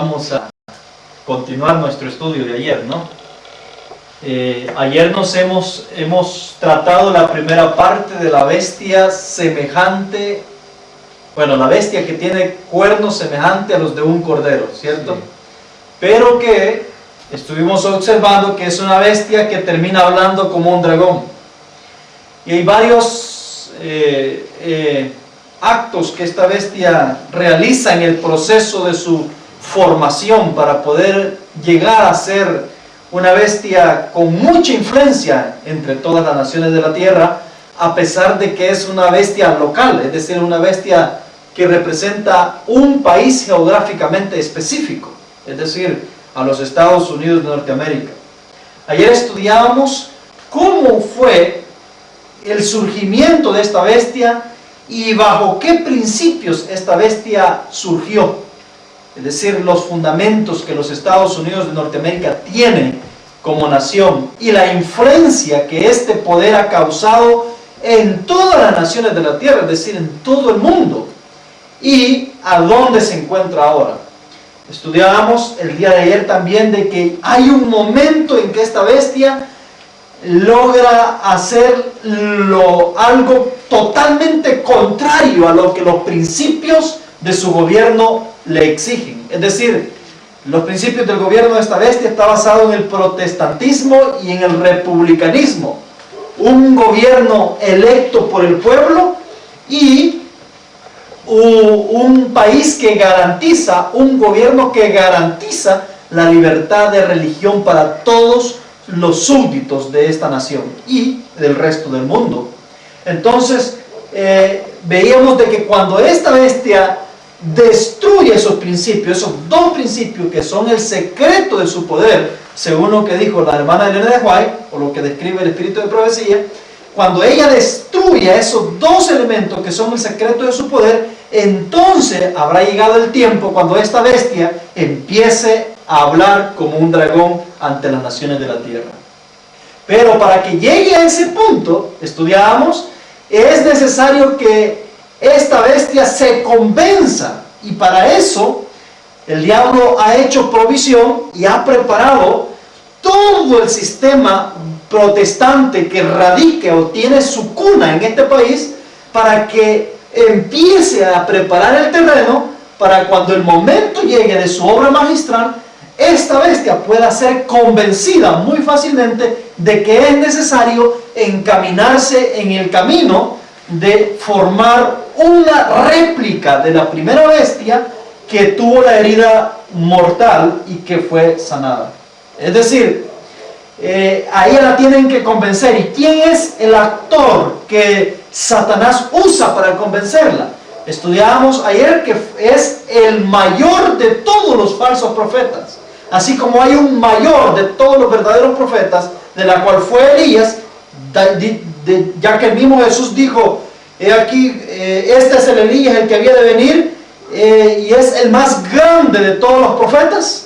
vamos a continuar nuestro estudio de ayer, ¿no? Ayer hemos tratado la primera parte de la bestia semejante, bueno, la bestia que tiene cuernos semejante a los de un cordero, ¿cierto? Sí. Pero que estuvimos observando que es una bestia que termina hablando como un dragón. Y hay varios actos que esta bestia realiza en el proceso de su formación para poder llegar a ser una bestia con mucha influencia entre todas las naciones de la tierra, a pesar de que es una bestia local, es decir, una bestia que representa un país geográficamente específico, es decir, a los Estados Unidos de Norteamérica. Ayer estudiábamos cómo fue el surgimiento de esta bestia y bajo qué principios esta bestia surgió. Es decir, los fundamentos que los Estados Unidos de Norteamérica tienen como nación y la influencia que este poder ha causado en todas las naciones de la tierra, es decir, en todo el mundo, y a dónde se encuentra ahora. Estudiábamos el día de ayer también de que hay un momento en que esta bestia logra hacer algo totalmente contrario a lo que los principios de su gobierno le exigen. Es decir, los principios del gobierno de esta bestia está basado en el protestantismo y en el republicanismo. Un gobierno electo por el pueblo y un país que garantiza, un gobierno que garantiza la libertad de religión para todos los súbditos de esta nación y del resto del mundo. Entonces, veíamos de que cuando esta bestia destruye esos principios, esos dos principios que son el secreto de su poder, según lo que dijo la hermana Elena de White, o lo que describe el espíritu de profecía, cuando ella destruye esos dos elementos que son el secreto de su poder, entonces habrá llegado el tiempo cuando esta bestia empiece a hablar como un dragón ante las naciones de la tierra. Pero para que llegue a ese punto, estudiábamos, es necesario que esta bestia se convenza, y para eso el diablo ha hecho provisión y ha preparado todo el sistema protestante que radique o tiene su cuna en este país, para que empiece a preparar el terreno para cuando el momento llegue de su obra magistral, esta bestia pueda ser convencida muy fácilmente de que es necesario encaminarse en el camino de formar una réplica de la primera bestia que tuvo la herida mortal y que fue sanada. Es decir, a ella la tienen que convencer. ¿Y quién es el actor que Satanás usa para convencerla? Estudiábamos ayer que es el mayor de todos los falsos profetas. Así como hay un mayor de todos los verdaderos profetas, de la cual fue Elías, ya que el mismo Jesús dijo, he aquí, este es el Elías, el que había de venir, y es el más grande de todos los profetas.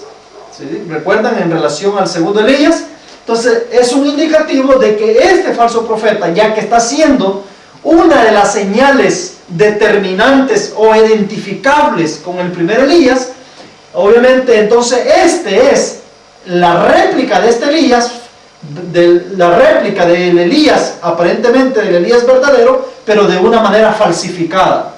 ¿Sí? ¿Recuerdan en relación al segundo Elías? Entonces es un indicativo de que este falso profeta, ya que está siendo una de las señales determinantes o identificables con el primer Elías, obviamente entonces este es la réplica de este Elías, la réplica del Elías, aparentemente del Elías verdadero, pero de una manera falsificada.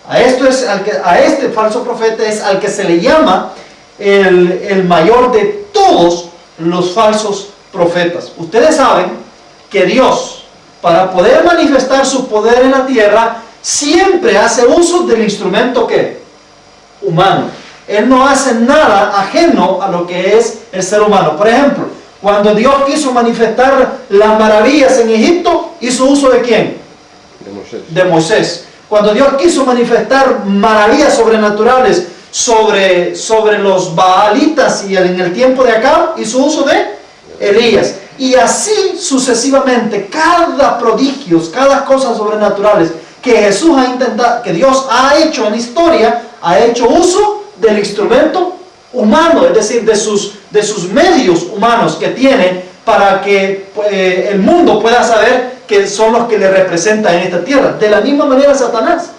A este falso profeta es al que se le llama el mayor de todos los falsos profetas. Ustedes saben que Dios, para poder manifestar su poder en la tierra, siempre hace uso del instrumento ¿qué? Humano. Él no hace nada ajeno a lo que es el ser humano. Por ejemplo, cuando Dios quiso manifestar las maravillas en Egipto, ¿hizo uso de quién? De Moisés. De Moisés. Cuando Dios quiso manifestar maravillas sobrenaturales sobre los baalitas y en el tiempo de Acab, hizo uso de Elías. Y así sucesivamente, cada prodigio, cada cosa sobrenaturales que Jesús ha intentado, que Dios ha hecho en la historia, ha hecho uso del instrumento humano, es decir, de sus medios humanos que tiene para que el mundo pueda saber que son los que le representan en esta tierra. De la misma manera Satanás,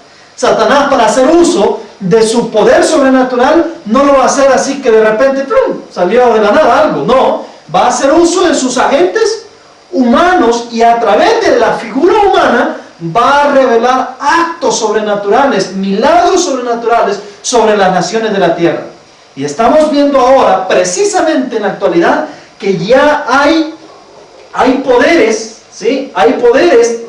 para hacer uso de su poder sobrenatural, no lo va a hacer así que de repente ¡prum!, salió de la nada algo. No, va a hacer uso de sus agentes humanos y a través de la figura humana va a revelar actos sobrenaturales, milagros sobrenaturales sobre las naciones de la tierra. Y estamos viendo ahora, precisamente en la actualidad, que ya hay poderes, ¿sí? Hay poderes,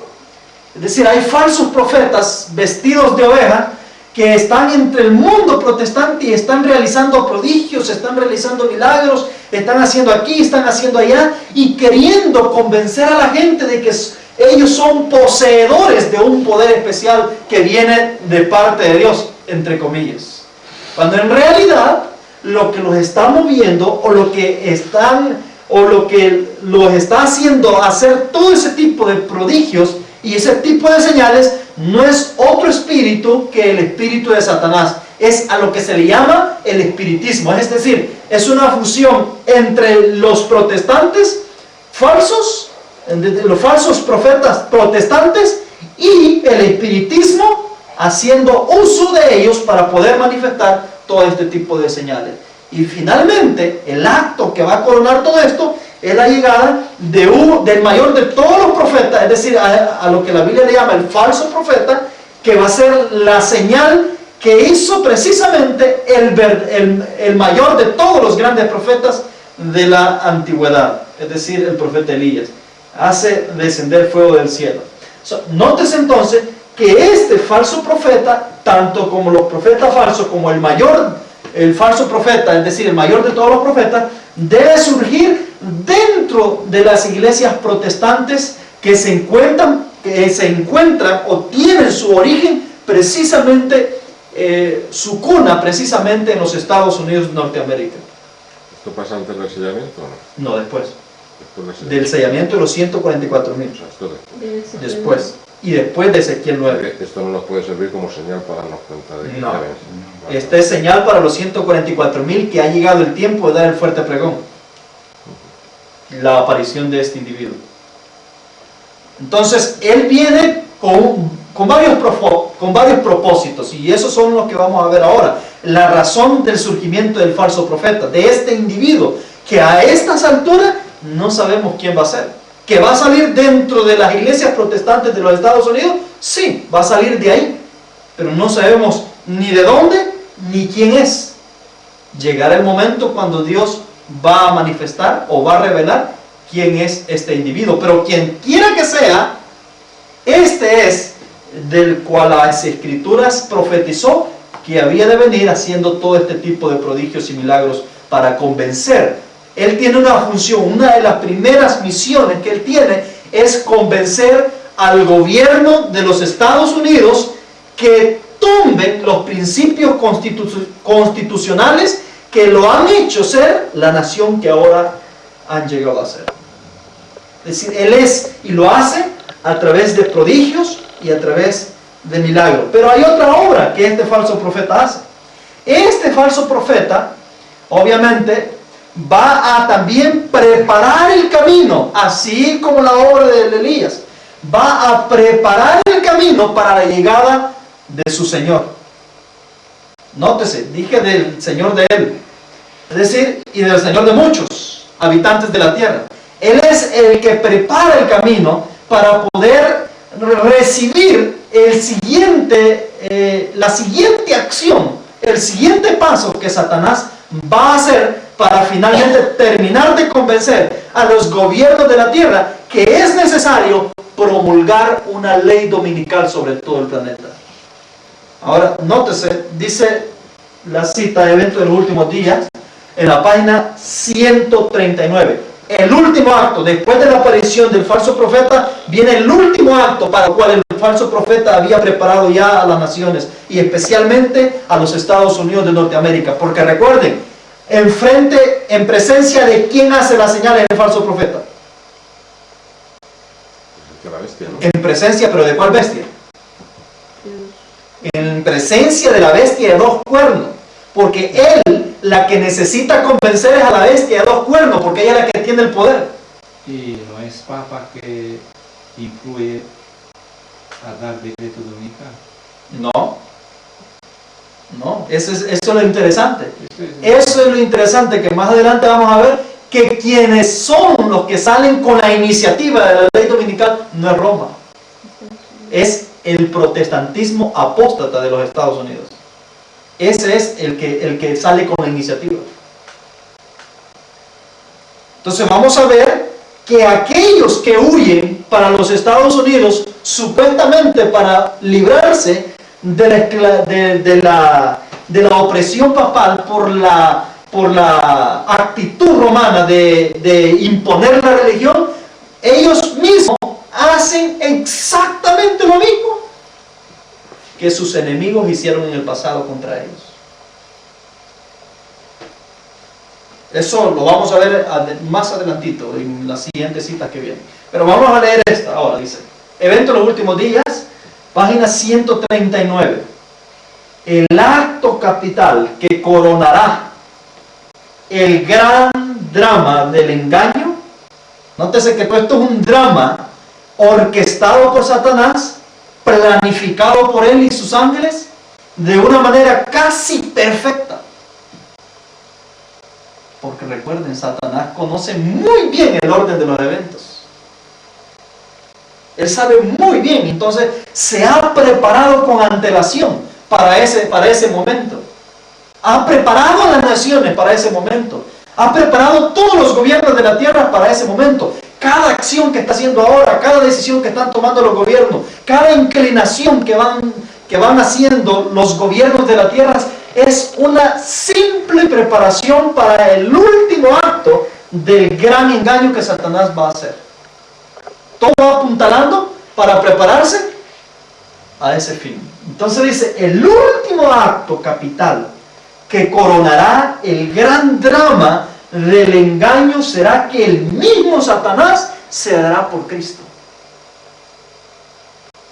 es decir, hay falsos profetas vestidos de oveja que están entre el mundo protestante y están realizando prodigios, están realizando milagros, están haciendo aquí, están haciendo allá, y queriendo convencer a la gente de que ellos son poseedores de un poder especial que viene de parte de Dios, entre comillas. Cuando en realidad lo que los está moviendo, o lo que los está haciendo hacer todo ese tipo de prodigios y ese tipo de señales, no es otro espíritu que el espíritu de Satanás. Es a lo que se le llama el espiritismo. Es decir, es una fusión entre los protestantes falsos, los falsos profetas protestantes, y el espiritismo, haciendo uso de ellos para poder manifestar todo este tipo de señales. Y finalmente, el acto que va a coronar todo esto es la llegada del mayor de todos los profetas, es decir, a lo que la Biblia le llama el falso profeta, que va a ser la señal que hizo precisamente el mayor de todos los grandes profetas de la antigüedad, es decir, el profeta Elías. Hace descender fuego del cielo. Nótese entonces que este falso profeta, tanto como los profetas falsos, como el falso profeta, es decir, el mayor de todos los profetas, debe surgir dentro de las iglesias protestantes que se encuentran o tienen su origen precisamente, su cuna precisamente en los Estados Unidos de Norteamérica. ¿Esto pasa antes del sellamiento o no? No, después. Del sellamiento de los 144.000. O sea, Después. Y después de Ezequiel 9. Esto no nos puede servir como señal para darnos cuenta de que No. ya ves. Esta es señal para los 144.000 que ha llegado el tiempo de dar el fuerte pregón. La aparición de este individuo. Entonces, él viene con varios propósitos, y esos son los que vamos a ver ahora. La razón del surgimiento del falso profeta, de este individuo, que a estas alturas no sabemos quién va a ser. ¿Que va a salir dentro de las iglesias protestantes de los Estados Unidos? Sí, va a salir de ahí, pero no sabemos ni de dónde ni quién es. Llegará el momento cuando Dios va a manifestar o va a revelar quién es este individuo, pero quien quiera que sea, este es del cual las Escrituras profetizó que había de venir haciendo todo este tipo de prodigios y milagros para convencer. Él tiene una función, una de las primeras misiones que él tiene es convencer al gobierno de los Estados Unidos que tumben los principios constitucionales que lo han hecho ser la nación que ahora han llegado a ser. Es decir, él es y lo hace a través de prodigios y a través de milagros. Pero hay otra obra que este falso profeta hace. Este falso profeta, obviamente, va a también preparar el camino, así como la obra de Elías. Va a preparar el camino para la llegada de su Señor. Nótese, dije del Señor de él, es decir, y del Señor de muchos habitantes de la tierra. Él es el que prepara el camino para poder recibir la siguiente acción, el siguiente paso que Satanás va a hacer para finalmente terminar de convencer a los gobiernos de la tierra que es necesario promulgar una ley dominical sobre todo el planeta. Ahora, nótese, dice la cita de Evento de los Últimos Días en la página 139. El último acto, después de la aparición del falso profeta, viene el último acto para el cual el falso profeta había preparado ya a las naciones, y especialmente a los Estados Unidos de Norteamérica. Porque recuerden, en presencia de quién hace las señales del falso profeta. La bestia, ¿no? En presencia, pero ¿de cuál bestia? En presencia de la bestia de dos cuernos. Porque él, la que necesita convencer es a la bestia de dos cuernos, porque ella es la que tiene el poder. Y no es Papa que influye a dar decreto dominical. No. No, eso es lo interesante. Eso es lo interesante, que más adelante vamos a ver que quienes son los que salen con la iniciativa de la ley dominical no es Roma. Es el protestantismo apóstata de los Estados Unidos. Ese es el que sale con la iniciativa. Entonces vamos a ver que aquellos que huyen para los Estados Unidos, supuestamente para librarse de la opresión papal por la actitud romana de imponer la religión, ellos mismos hacen exactamente lo mismo que sus enemigos hicieron en el pasado contra ellos. Eso lo vamos a ver más adelantito en las siguientes citas que vienen. Pero vamos a leer esta ahora. Dice: Evento de los últimos días, página 139. El acto capital que coronará el gran drama del engaño. Nótese que todo esto es un drama orquestado por Satanás, planificado por él y sus ángeles de una manera casi perfecta. Porque recuerden, Satanás conoce muy bien el orden de los eventos. Él sabe muy bien, entonces se ha preparado con antelación para ese momento. Ha preparado a las naciones para ese momento. Ha preparado todos los gobiernos de la tierra para ese momento. Cada acción que está haciendo ahora, cada decisión que están tomando los gobiernos, cada inclinación que van haciendo los gobiernos de la tierra, es una simple preparación para el último acto del gran engaño que Satanás va a hacer. Todo va apuntalando para prepararse a ese fin. Entonces dice, el último acto capital que coronará el gran drama del engaño será que el mismo Satanás se dará por Cristo.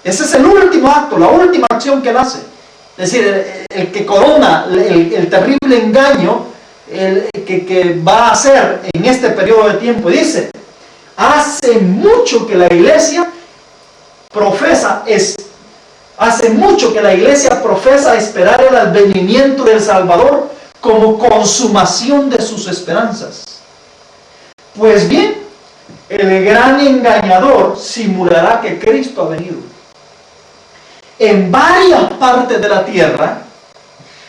Ese es el último acto, la última acción que él hace. Es decir, el que corona el terrible engaño que va a hacer en este periodo de tiempo. Dice, hace mucho que la iglesia profesa esperar el advenimiento del Salvador como consumación de sus esperanzas. Pues bien, el gran engañador simulará que Cristo ha venido. En varias partes de la tierra,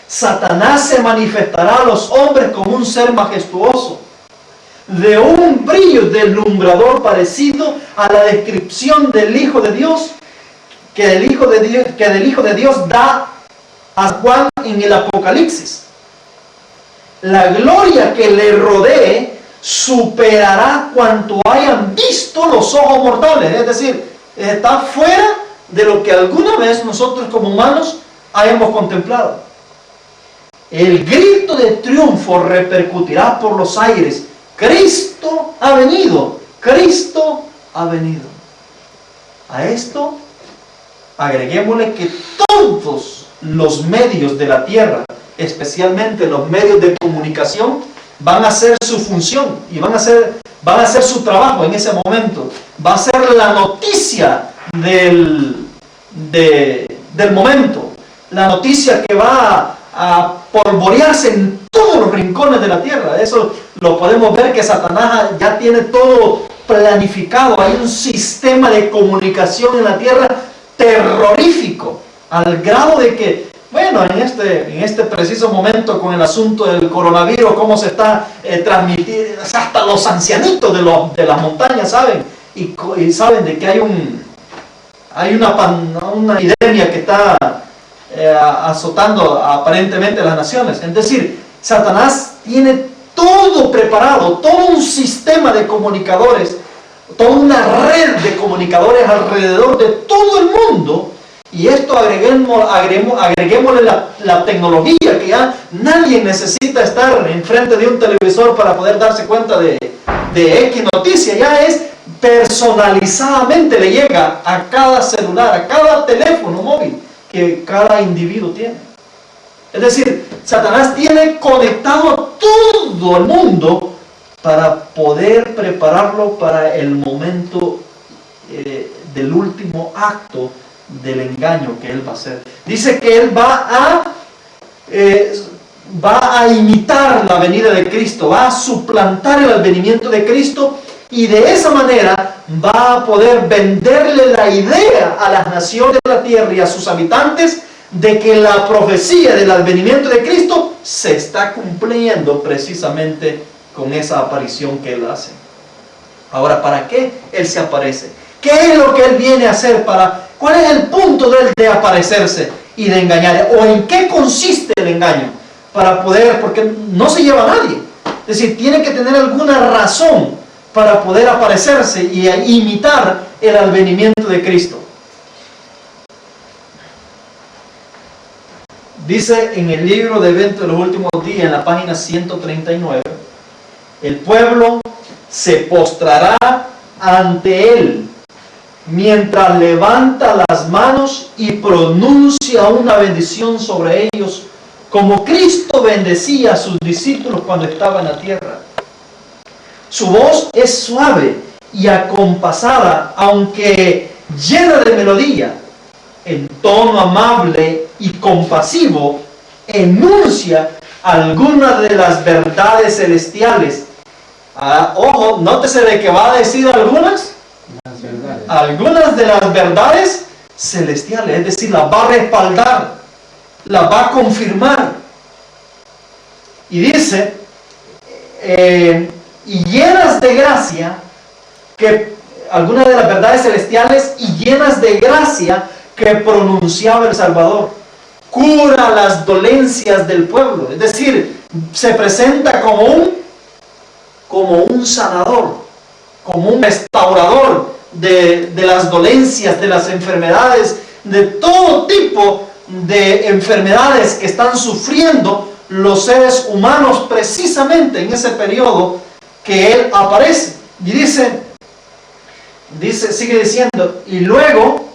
Satanás se manifestará a los hombres como un ser majestuoso, de un brillo deslumbrador parecido a la descripción del Hijo de Dios, que del Hijo de Dios da a Juan en el Apocalipsis. La gloria que le rodee superará cuanto hayan visto los ojos mortales, es decir, está fuera de lo que alguna vez nosotros como humanos hayamos contemplado. El grito de triunfo repercutirá por los aires. Cristo ha venido, Cristo ha venido. A esto agreguémosle que todos los medios de la tierra, especialmente los medios de comunicación, van a hacer su función y van a hacer su trabajo en ese momento. Va a ser la noticia del momento, la noticia que va a polvorearse en todos los rincones de la tierra. Eso lo podemos ver, que Satanás ya tiene todo planificado. Hay un sistema de comunicación en la tierra terrorífico, al grado de que, bueno, en este preciso momento con el asunto del coronavirus, cómo se está transmitiendo, hasta los ancianitos de las montañas saben, y saben de que hay una epidemia que está azotando aparentemente a las naciones. Es decir, Satanás tiene todo preparado, todo un sistema de comunicadores, toda una red de comunicadores alrededor de todo el mundo. Y esto agreguémosle la tecnología, que ya nadie necesita estar enfrente de un televisor para poder darse cuenta de X noticia. Ya es personalizadamente, le llega a cada celular, a cada teléfono móvil que cada individuo tiene. Es decir, Satanás tiene conectado a todo el mundo para poder prepararlo para el momento del último acto del engaño que él va a hacer. Dice que él va a va a imitar la venida de Cristo, va a suplantar el advenimiento de Cristo, y de esa manera va a poder venderle la idea a las naciones de la tierra y a sus habitantes de que la profecía del advenimiento de Cristo se está cumpliendo precisamente con esa aparición que Él hace. Ahora, ¿para qué Él se aparece? ¿Qué es lo que Él viene a hacer? ¿Cuál es el punto de Él de aparecerse y de engañar? ¿O en qué consiste el engaño? Para poder, porque no se lleva a nadie. Es decir, tiene que tener alguna razón para poder aparecerse y imitar el advenimiento de Cristo. Dice en el libro de Eventos de los Últimos Días, en la página 139, el pueblo se postrará ante Él mientras levanta las manos y pronuncia una bendición sobre ellos, como Cristo bendecía a sus discípulos cuando estaba en la tierra. Su voz es suave y acompasada, aunque llena de melodía. En tono amable y compasivo, enuncia algunas de las verdades celestiales. Ojo, nótese de que va a decir algunas de las verdades celestiales, es decir, las va a respaldar, las va a confirmar. Y dice, y llenas de gracia, que algunas de las verdades celestiales y llenas de gracia que pronunciaba el Salvador. Cura las dolencias del pueblo, es decir, se presenta como un sanador, como un restaurador de las dolencias, de las enfermedades, de todo tipo de enfermedades que están sufriendo los seres humanos precisamente en ese periodo que Él aparece. Y dice, sigue diciendo, y luego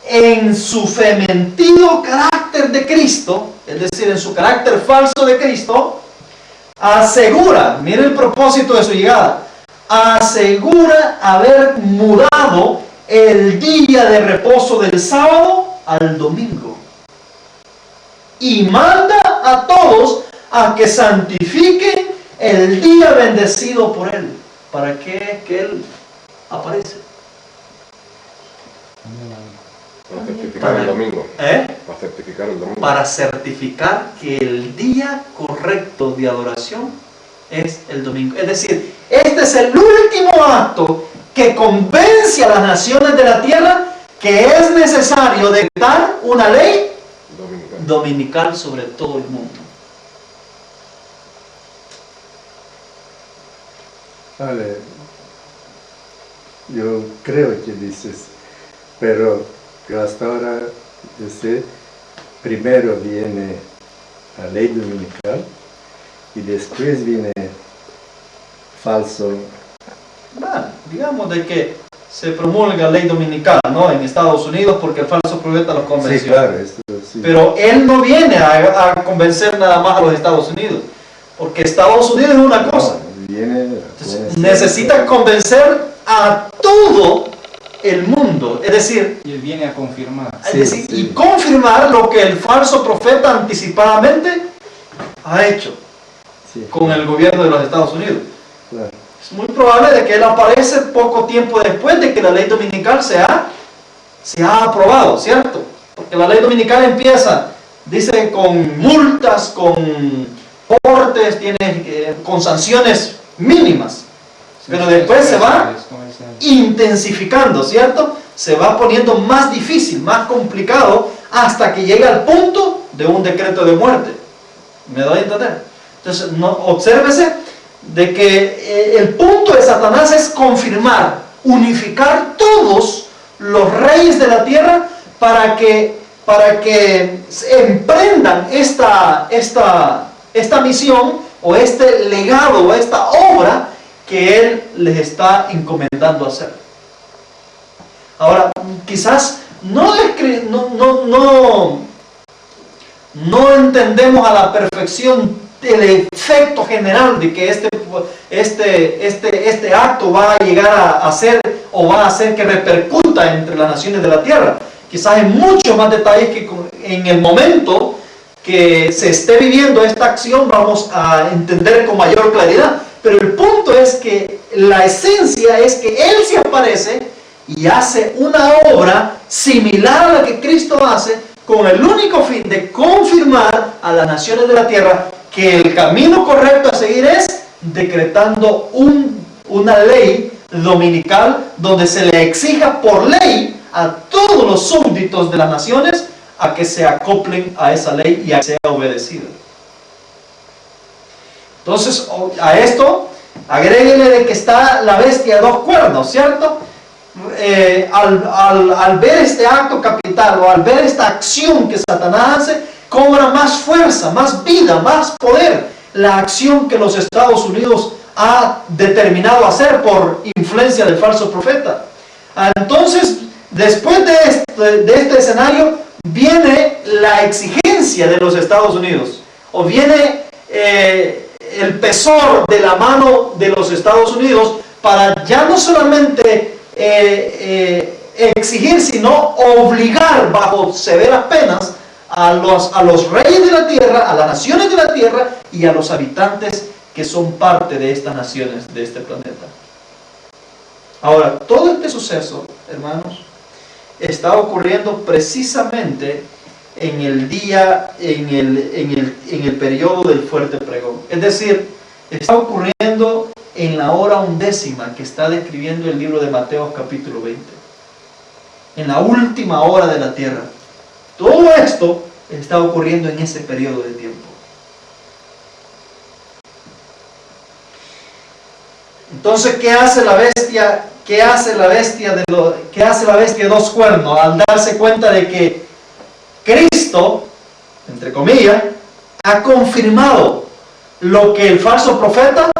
en su fementido carácter de Cristo, es decir, en su carácter falso de Cristo, asegura, mire el propósito de su llegada, asegura haber mudado el día de reposo del sábado al domingo, y manda a todos a que santifiquen el día bendecido por Él. ¿Para qué que Él aparece? Para certificar el domingo. Para certificar el domingo. Para certificar que el día correcto de adoración es el domingo. Es decir, este es el último acto que convence a las naciones de la tierra que es necesario dictar una ley dominical sobre todo el mundo. Vale, yo creo que dices, pero hasta ahora dice, primero viene la ley dominical y después viene falso. Bueno, digamos de que se promulga la ley dominical, ¿no?, en Estados Unidos, porque el falso profeta los convenció. Sí, claro, sí. Pero él no viene a convencer nada más a los Estados Unidos, porque Estados Unidos es una cosa. Entonces, necesita convencer a todo el mundo, es decir, y él viene a confirmar. Y confirmar lo que el falso profeta anticipadamente ha hecho con el gobierno de los Estados Unidos. Claro. Es muy probable de que él aparece poco tiempo después de que la ley dominical se ha aprobado, ¿cierto? Porque la ley dominical empieza, dice, con multas, con cortes, con sanciones mínimas, pero después se va intensificando, ¿cierto? Se va poniendo más difícil, más complicado, hasta que llega al punto de un decreto de muerte. ¿Me doy a entender? Entonces, obsérvese de que el punto de Satanás es confirmar, unificar todos los reyes de la tierra para que emprendan esta misión o este legado o esta obra que Él les está encomendando hacer. Ahora, quizás no entendemos a la perfección el efecto general de que este acto va a llegar a hacer o va a hacer que repercuta entre las naciones de la tierra. Quizás hay muchos más detalles que en el momento que se esté viviendo esta acción vamos a entender con mayor claridad. Pero el punto es que la esencia es que Él se aparece y hace una obra similar a la que Cristo hace, con el único fin de confirmar a las naciones de la tierra que el camino correcto a seguir es decretando una ley dominical donde se le exija por ley a todos los súbditos de las naciones a que se acoplen a esa ley y a que sea obedecida. Entonces, a esto agréguele de que está la bestia de dos cuernos, ¿cierto? Al ver este acto capital o al ver esta acción que Satanás hace, cobra más fuerza, más vida, más poder la acción que los Estados Unidos ha determinado hacer por influencia del falso profeta. Entonces, después de este escenario, viene la exigencia de los Estados Unidos, o viene el pesor de la mano de los Estados Unidos para ya no solamente exigir, sino obligar bajo severas penas a los reyes de la tierra, a las naciones de la tierra y a los habitantes que son parte de estas naciones, de este planeta. Ahora, todo este suceso, hermanos, está ocurriendo precisamente en el día, en el periodo del fuerte pregón. Es decir, está ocurriendo en la hora 11ª que está describiendo el libro de Mateo capítulo 20. En la última hora de la tierra. Todo esto está ocurriendo en ese periodo de tiempo. Entonces, ¿qué hace la bestia? ¿Qué hace la bestia de dos cuernos? Al darse cuenta de que Cristo, entre comillas, ha confirmado lo que el falso profeta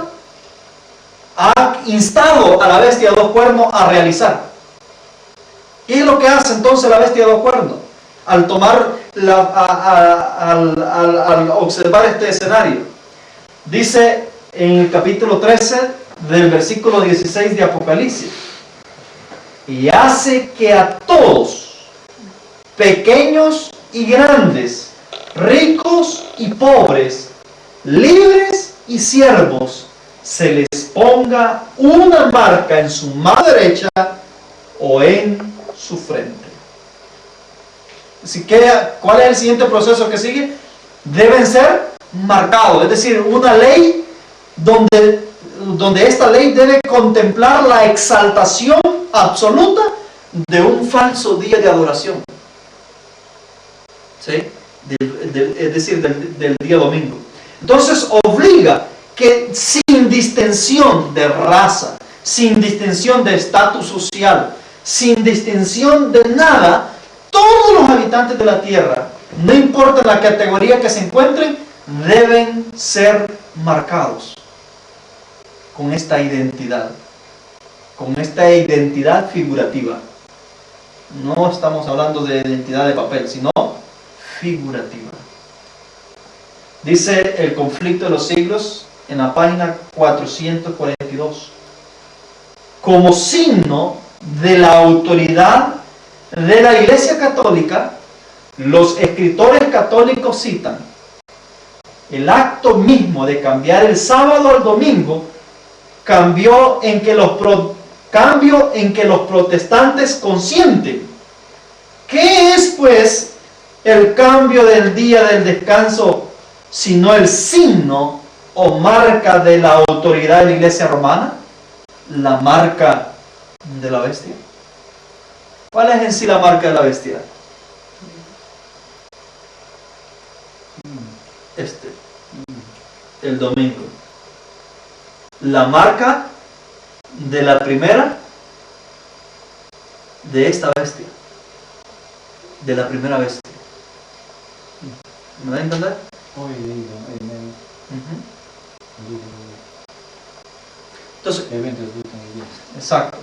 ha instado a la bestia de dos cuernos a realizar. ¿Qué es lo que hace entonces la bestia de dos cuernos? Al observar este escenario. Dice en el capítulo 13 del versículo 16 de Apocalipsis: y hace que a todos, pequeños y grandes, ricos y pobres, libres y siervos, se les ponga una marca en su mano derecha o en su frente. Así que, ¿cuál es el siguiente proceso que sigue? Deben ser marcados, es decir, una ley donde esta ley debe contemplar la exaltación absoluta de un falso día de adoración. ¿Sí? Es decir, del día domingo. Entonces obliga que sin distinción de raza, sin distinción de estatus social, sin distinción de nada, todos los habitantes de la tierra, no importa la categoría que se encuentren, deben ser marcados con esta identidad figurativa. No estamos hablando de identidad de papel, sino figurativa. Dice el Conflicto de los Siglos en la página 442: como signo de la autoridad de la Iglesia Católica, los escritores católicos citan el acto mismo de cambiar el sábado al domingo, cambio en que los protestantes consienten. ¿Qué es pues el cambio del día del descanso sino el signo o marca de la autoridad de la Iglesia romana? La marca de la bestia. ¿Cuál es en sí la marca de la bestia? El domingo. La marca de la primera, de esta bestia, de la primera bestia. ¿Me da a entender? Entonces, exacto.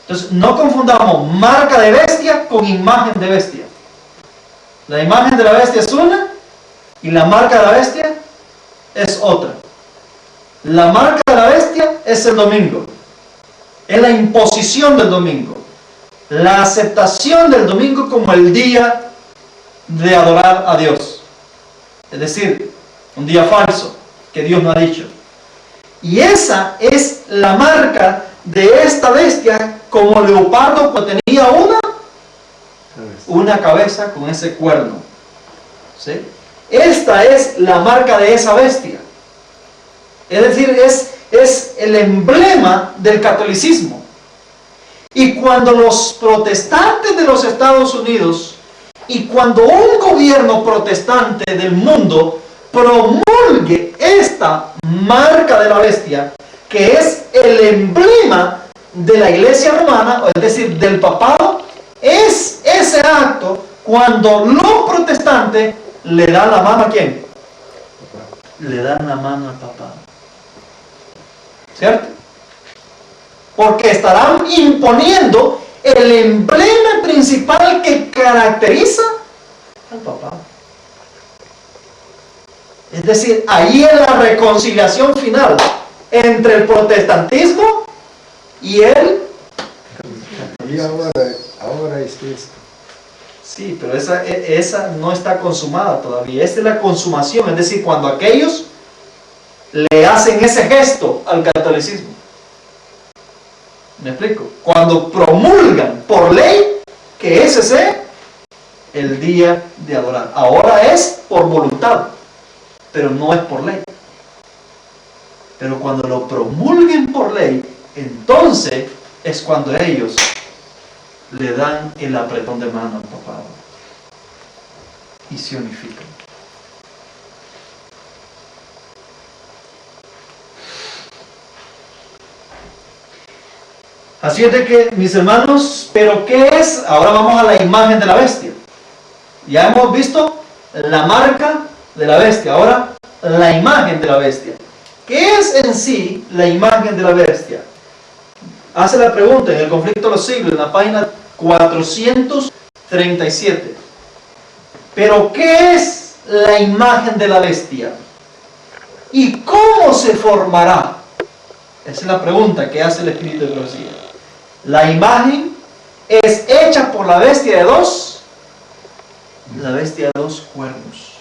Entonces, no confundamos marca de bestia con imagen de bestia. La imagen de la bestia es una y la marca de la bestia es otra. La marca de la bestia es el domingo. Es la imposición del domingo. La aceptación del domingo como el día de adorar a Dios. Es decir, un día falso, que Dios no ha dicho. Y esa es la marca de esta bestia, como leopardo, pues tenía una cabeza con ese cuerno. ¿Sí? Esta es la marca de esa bestia. Es decir, es el emblema del catolicismo. Y cuando los protestantes de los Estados Unidos y cuando un gobierno protestante del mundo promulgue esta marca de la bestia, que es el emblema de la Iglesia romana, es decir, del papado, es ese acto cuando los protestantes le dan la mano a ¿quién? Le dan la mano al papado. ¿Cierto? Porque estarán imponiendo el emblema principal que caracteriza al papado. Es decir, ahí es la reconciliación final entre el protestantismo y el... Y ahora es esto. Sí, pero esa no está consumada todavía. Esta es la consumación, es decir, cuando aquellos le hacen ese gesto al catolicismo. ¿Me explico? Cuando promulgan por ley que ese sea el día de adorar. Ahora es por voluntad, pero no es por ley. Pero cuando lo promulguen por ley, entonces es cuando ellos le dan el apretón de mano al papado y se unifican. Así es de que, mis hermanos, ¿pero qué es? Ahora vamos a la imagen de la bestia. Ya hemos visto la marca de la bestia, ahora la imagen de la bestia. ¿Qué es en sí la imagen de la bestia? Hace la pregunta en el Conflicto de los Siglos, en la página 437. ¿Pero qué es la imagen de la bestia? ¿Y cómo se formará? Esa es la pregunta que hace el Espíritu de Profecía. La imagen es hecha por la bestia de dos cuernos.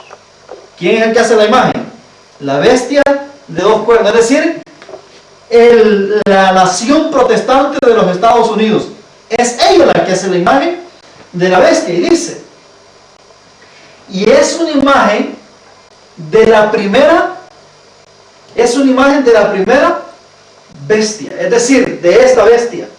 ¿Quién es el que hace la imagen? La bestia de dos cuernos, es decir, la nación protestante de los Estados Unidos. Es ella la que hace la imagen de la bestia y dice, y es una imagen de la primera bestia, es decir, de esta bestia.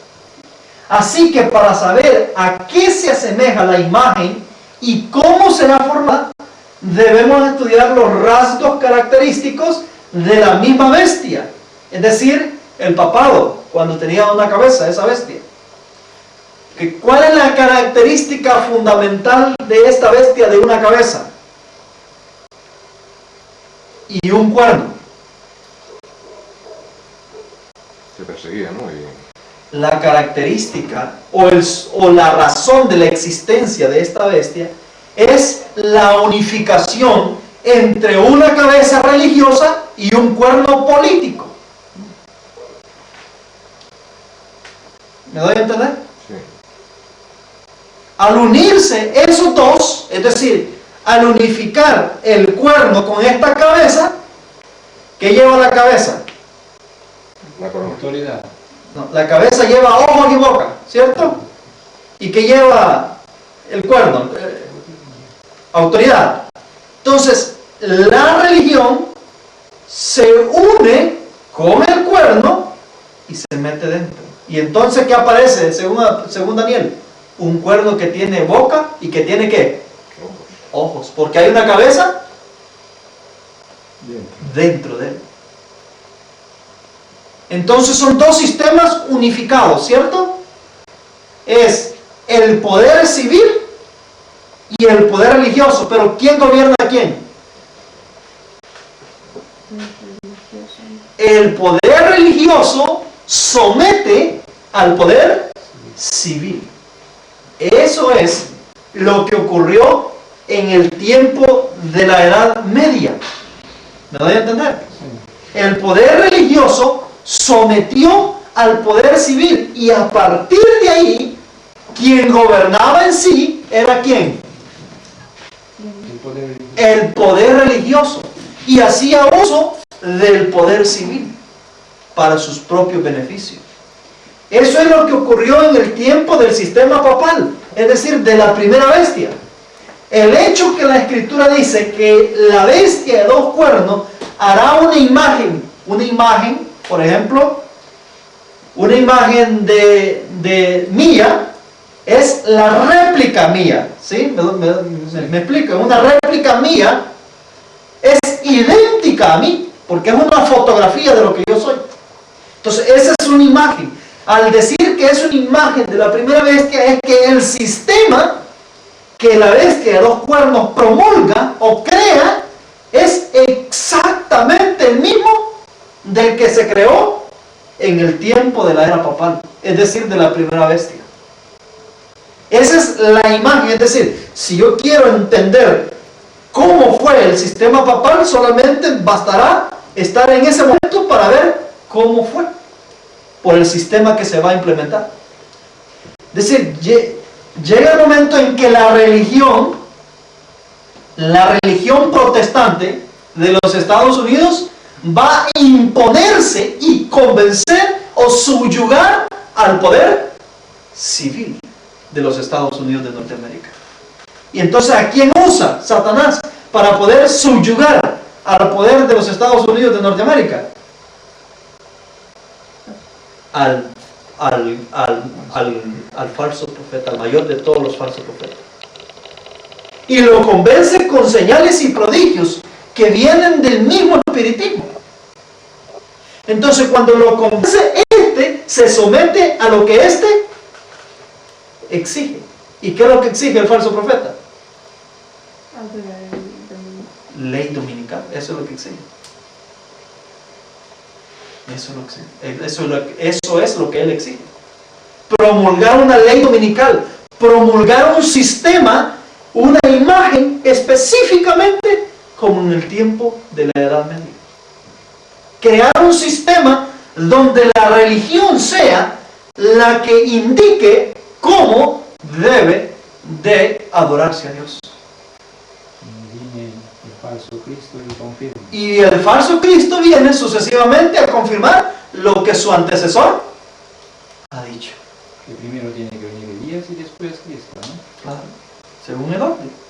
Así que para saber a qué se asemeja la imagen y cómo será formada, debemos estudiar los rasgos característicos de la misma bestia, es decir, el papado, cuando tenía una cabeza, esa bestia. ¿Cuál es la característica fundamental de esta bestia de una cabeza y un cuerno? Se perseguía, ¿no? La característica o la razón de la existencia de esta bestia es la unificación entre una cabeza religiosa y un cuerno político. ¿Me doy a entender? Sí. Al unirse esos dos, es decir, al unificar el cuerno con esta cabeza, ¿qué lleva la cabeza? La corona. Autoridad. No, la cabeza lleva ojos y boca, ¿cierto? ¿Y qué lleva el cuerno? Autoridad. Entonces, la religión se une con el cuerno y se mete dentro. Y entonces, ¿qué aparece según Daniel? Un cuerno que tiene boca y que tiene ¿qué? Ojos. Porque hay una cabeza dentro de él. Entonces son dos sistemas unificados, ¿cierto? Es el poder civil y el poder religioso. Pero ¿quién gobierna a quién? El poder religioso somete al poder civil. Eso es lo que ocurrió en el tiempo de la Edad Media. ¿Me doy a entender? El poder religioso sometió al poder civil y a partir de ahí, quien gobernaba en sí era ¿quién? el poder religioso, y hacía uso del poder civil para sus propios beneficios. Eso es lo que ocurrió en el tiempo del sistema papal, es decir, de la primera bestia. El hecho que la Escritura dice que la bestia de 2 cuernos hará una imagen, por ejemplo, una imagen de mía, es la réplica mía, ¿sí? ¿Me explico? Una réplica mía es idéntica a mí, porque es una fotografía de lo que yo soy. Entonces, esa es una imagen. Al decir que es una imagen de la primera bestia, es que el sistema que la bestia de 2 cuernos promulga o crea es exactamente el mismo del que se creó en el tiempo de la era papal, es decir, de la primera bestia. Esa es la imagen, es decir, si yo quiero entender cómo fue el sistema papal, solamente bastará estar en ese momento para ver cómo fue, por el sistema que se va a implementar. Es decir, llega el momento en que la religión protestante de los Estados Unidos va a imponerse y convencer o subyugar al poder civil de los Estados Unidos de Norteamérica. Y entonces, ¿a quién usa Satanás para poder subyugar al poder de los Estados Unidos de Norteamérica? Al falso profeta, al mayor de todos los falsos profetas. Y lo convence con señales y prodigios que vienen del mismo espiritismo. Entonces, cuando lo convence, se somete a lo que exige. ¿Y qué es lo que exige el falso profeta? Ley dominical, eso es lo que exige. Eso es lo que él exige. Promulgar una ley dominical, promulgar un sistema, una imagen específicamente como en el tiempo de la Edad Media. Crear un sistema donde la religión sea la que indique cómo debe de adorarse a Dios. Viene el falso Cristo y confirma. Y el falso Cristo viene sucesivamente a confirmar lo que su antecesor ha dicho. Que primero tiene que venir Elías y después Cristo, ¿no? Claro, según el orden.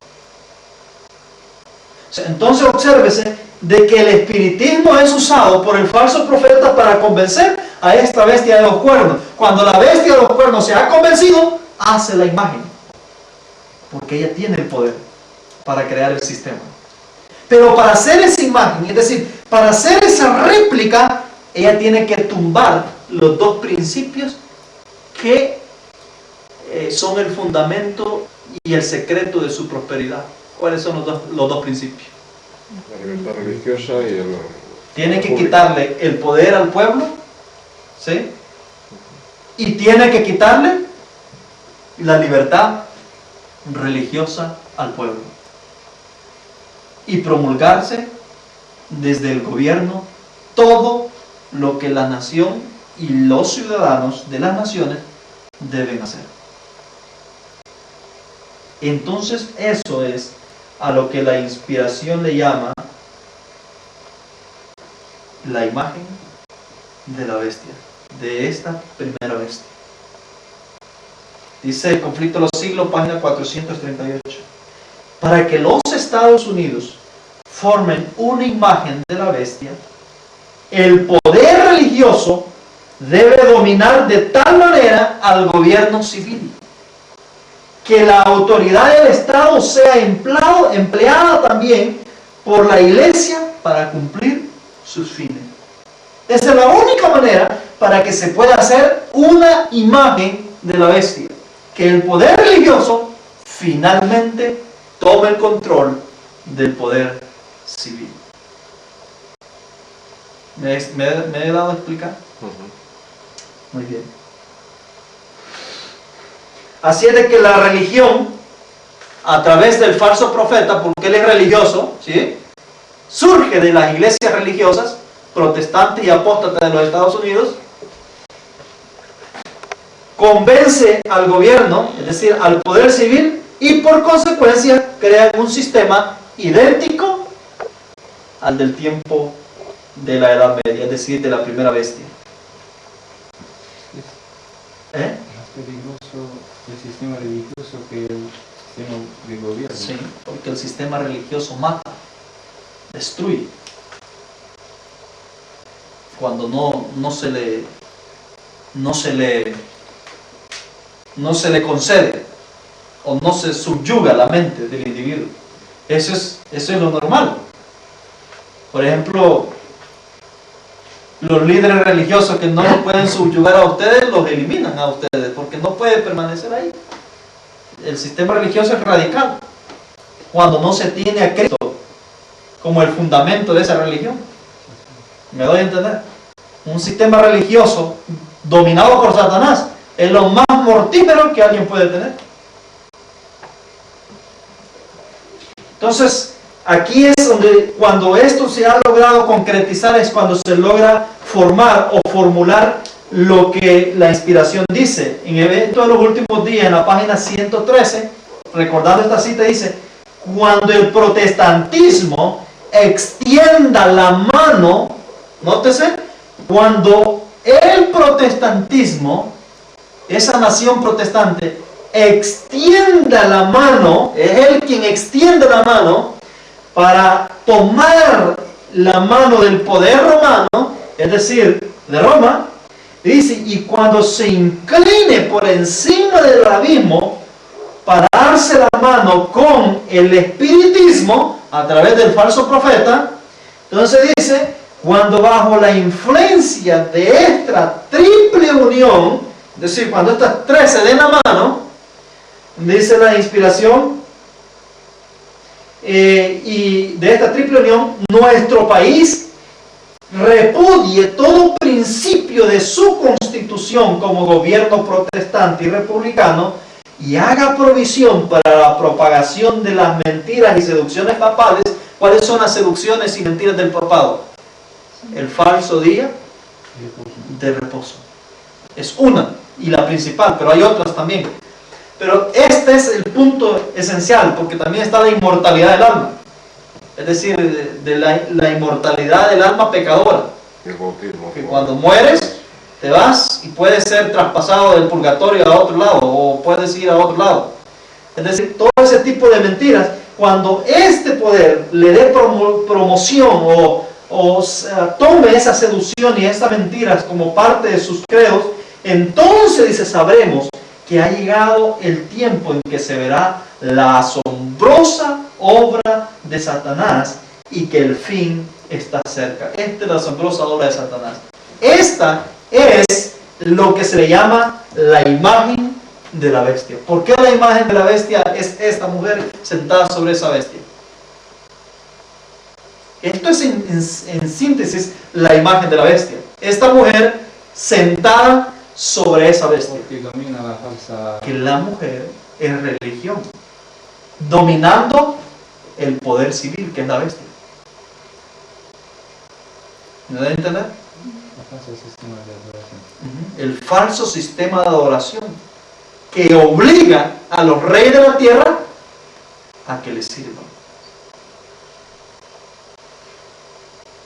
Entonces obsérvese de que el espiritismo es usado por el falso profeta para convencer a esta bestia de 2 cuernos. Cuando la bestia de 2 cuernos se ha convencido, hace la imagen, porque ella tiene el poder para crear el sistema. Pero para hacer esa imagen, es decir, para hacer esa réplica, ella tiene que tumbar los 2 principios que son el fundamento y el secreto de su prosperidad. ¿Cuáles son los dos principios? La libertad religiosa y el... Tiene que quitarle el poder al pueblo, ¿sí? Y tiene que quitarle la libertad religiosa al pueblo. Y promulgarse desde el gobierno todo lo que la nación y los ciudadanos de las naciones deben hacer. Entonces eso es a lo que la inspiración le llama la imagen de la bestia, de esta primera bestia. Dice el Conflicto de los Siglos, página 438. Para que los Estados Unidos formen una imagen de la bestia, el poder religioso debe dominar de tal manera al gobierno civil que la autoridad del Estado sea empleada también por la Iglesia para cumplir sus fines. Esa es la única manera para que se pueda hacer una imagen de la bestia, que el poder religioso finalmente tome el control del poder civil. ¿Me he dado a explicar? Muy bien. Así es de que la religión, a través del falso profeta, porque él es religioso, ¿sí?, surge de las iglesias religiosas, protestantes y apóstatas de los Estados Unidos, convence al gobierno, es decir, al poder civil, y por consecuencia crean un sistema idéntico al del tiempo de la Edad Media, es decir, de la primera bestia. Más peligroso el sistema religioso que el sistema de gobierno. Sí, porque el sistema religioso mata, destruye. Cuando no se le concede o no se subyuga la mente del individuo. Eso es lo normal. Por ejemplo, los líderes religiosos que no los pueden subyugar a ustedes, los eliminan a ustedes, porque no puede permanecer ahí. El sistema religioso es radical cuando no se tiene a Cristo como el fundamento de esa religión. ¿Me doy a entender? Un sistema religioso dominado por Satanás es lo más mortífero que alguien puede tener. Entonces, aquí es donde, cuando esto se ha logrado concretizar, es cuando se logra formar o formular lo que la inspiración dice. En Evento de los Últimos Días, en la página 113, recordando esta cita, dice: cuando el protestantismo extienda la mano, nótese, cuando el protestantismo, esa nación protestante, extienda la mano, es él quien extiende la mano para tomar la mano del poder romano, es decir, de Roma, dice, y cuando se incline por encima del abismo para darse la mano con el espiritismo a través del falso profeta, entonces dice, cuando bajo la influencia de esta triple unión, es decir, cuando estas tres se den la mano, dice la inspiración, y de esta triple unión, nuestro país repudie todo principio de su constitución como gobierno protestante y republicano y haga provisión para la propagación de las mentiras y seducciones papales. ¿Cuáles son las seducciones y mentiras del papado? El falso día de reposo. Es una y la principal, pero hay otras también. Pero este es el punto esencial, porque también está la inmortalidad del alma. Es decir, de la inmortalidad del alma pecadora. El bautismo. Que cuando mueres, te vas y puedes ser traspasado del purgatorio a otro lado, o puedes ir a otro lado. Es decir, todo ese tipo de mentiras, cuando este poder le dé promoción o tome esa seducción y estas mentiras como parte de sus credos, entonces dice, sabremos que ha llegado el tiempo en que se verá la asombrosa obra de Satanás y que el fin está cerca. Esta es la asombrosa obra de Satanás. Esta es lo que se le llama la imagen de la bestia. ¿Por qué la imagen de la bestia es esta mujer sentada sobre esa bestia? Esto es en síntesis la imagen de la bestia. Esta mujer sentada sobre esa bestia. Porque domina la falsa... Que la mujer es religión, dominando el poder civil, que es la bestia. ¿Me da a entender? El falso sistema de adoración. El falso sistema de adoración que obliga a los reyes de la tierra a que les sirvan.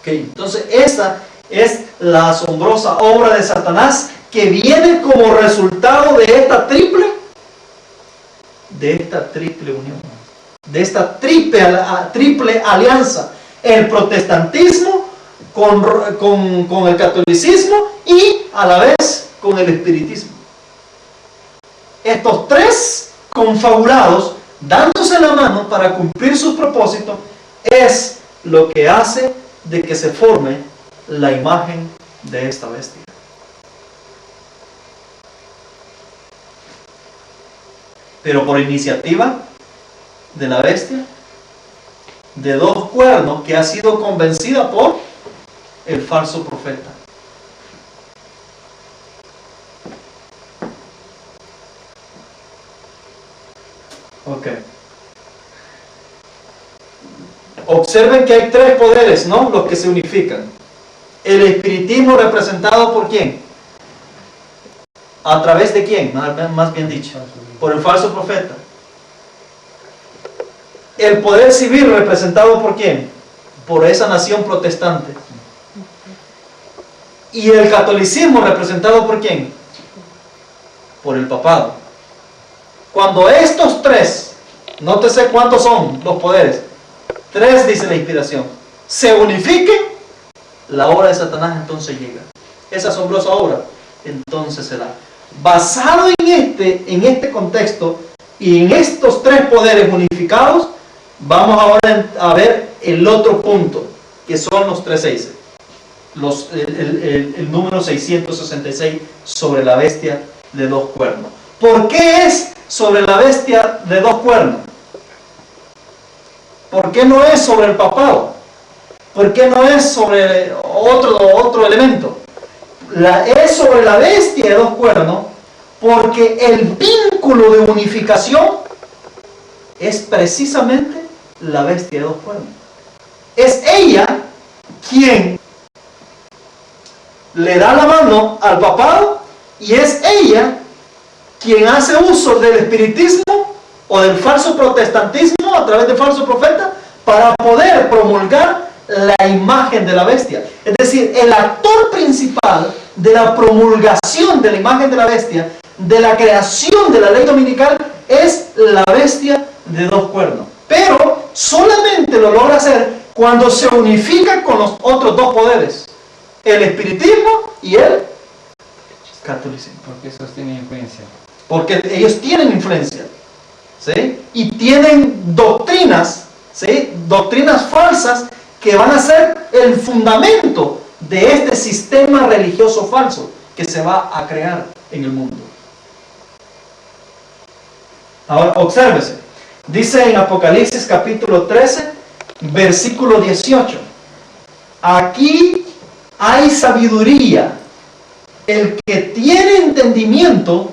Entonces esa es la asombrosa obra de Satanás que viene como resultado de esta triple unión, de esta triple alianza, el protestantismo con el catolicismo y a la vez con el espiritismo. Estos tres confabulados, dándose la mano para cumplir sus propósitos, es lo que hace de que se forme la imagen de esta bestia. Pero por iniciativa de la bestia, de dos cuernos, que ha sido convencida por el falso profeta. Ok. Observen que hay tres poderes, ¿no? Los que se unifican. El espiritismo representado por ¿quién? ¿A través de quién? Más bien dicho. Por el falso profeta. El poder civil representado por ¿quién? Por esa nación protestante. Y el catolicismo representado por ¿quién? Por el papado. Cuando estos tres, nótese cuántos son los poderes, tres dice la inspiración, se unifiquen, la obra de Satanás entonces llega. Esa asombrosa obra entonces se da. Basado en este contexto y en estos tres poderes unificados, vamos ahora a ver el otro punto, que son los 3 el número 666 sobre la bestia de 2 cuernos. ¿Por qué es sobre la bestia de 2 cuernos? ¿Por qué no es sobre el papado? ¿Por qué no es sobre otro elemento? Es sobre la bestia de 2 cuernos porque el vínculo de unificación es precisamente la bestia de 2 cuernos. Es ella quien le da la mano al papado y es ella quien hace uso del espiritismo o del falso protestantismo a través de falsos profetas para poder promulgar la imagen de la bestia. Es decir, el actor principal de la promulgación de la imagen de la bestia, de la creación de la ley dominical, es la bestia de 2 cuernos. Pero solamente lo logra hacer cuando se unifica con los otros 2 poderes, el espiritismo y el catolicismo. Porque esos tienen influencia. Porque ellos tienen influencia, ¿sí? Y tienen doctrinas, ¿sí? Doctrinas falsas que van a ser el fundamento de este sistema religioso falso que se va a crear en el mundo. Ahora, obsérvese. Dice en Apocalipsis capítulo 13, versículo 18. Aquí hay sabiduría. El que tiene entendimiento,